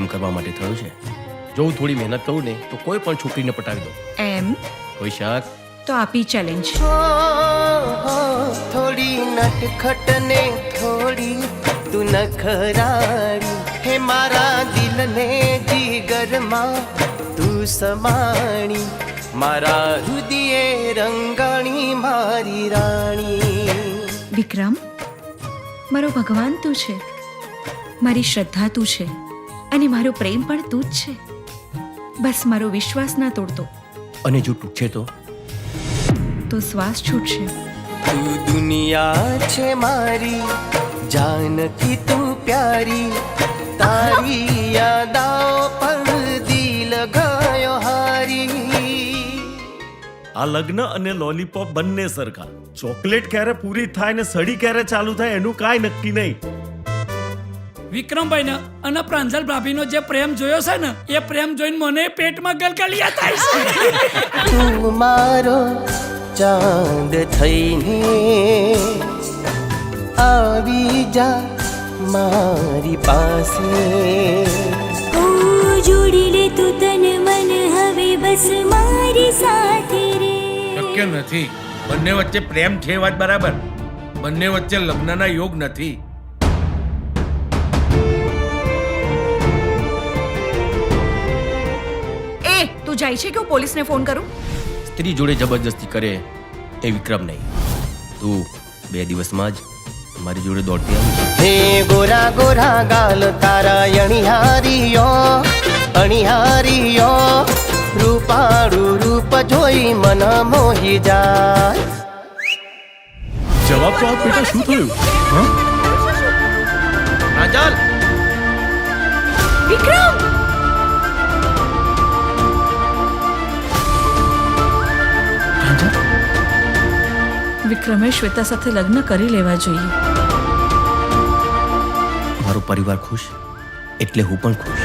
પ્રેમ કરવા માટે થયો છે. જો હું થોડી મહેનત કરું ને તો કોઈ પણ છોકરીને પટાવી દઉં. એમ કોઈ શક? તો આપી ચેલેન્જ. થોડી નટખટ ને થોડી તું નખરાળી, હે મારા દિલને જીગરમાં તું સમાણી, મારા હૃદયે રંગાણી મારી રાણી. વિક્રમ, મારો ભગવાન તું છે, મારી શ્રદ્ધા તું છે અને મારો પ્રેમ પણ તું જ છે. બસ મારો વિશ્વાસ ના તોડતો. અને જો તૂટશે તો તો શ્વાસ છૂટશે. તું દુનિયા છે મારી, જાનકી તું પ્યારી, તારી યાદાઓ પર દિલ ગયો હારી. આ લગ્ન અને લોલીપોપ બંને સરખા. ચોકલેટ ક્યારે પૂરી થાય ને સડી ક્યારે ચાલુ થાય એનું કાંઈ નક્કી નહીં. વિક્રમભાઈ ને અને પ્રાંજલ ભાભીનો જે પ્રેમ જોયો છે ને એ પ્રેમ જોઈને મને પેટમાં ગલગલિયા થાય છે. તું મારો ચાંદ થઈને આવી જા મારી પાસે. જોડી લે તું તન મન હવે બસ મારી સાથે રે. શક્ય નથી. બંને વચ્ચે પ્રેમ છે વાત બરાબર, બંને વચ્ચે લગ્નના યોગ નથી. એ તું જાય છે કે હું પોલીસને ફોન કરું? સ્ત્રી જોડે જબરજસ્તી કરે એ વિક્રમ નહીં. તું 2 દિવસમાં જ મારી જોડે દોડતી આવી. હે ગોરા ગોરા ગાલ તારા અણિહારીયો, અણિહારીયો, રૂપાળું રૂપ જોઈ મન મોહી જાય. જવાબ તો આપ બેટા, શું થયું? હા? પ્રાંજલ! વિક્રમ! વિક્રમે શ્વેતા સાથે લગ્ન કરી લેવા જોઈએ. મારો પરિવાર ખુશ એટલે હું પણ ખુશ.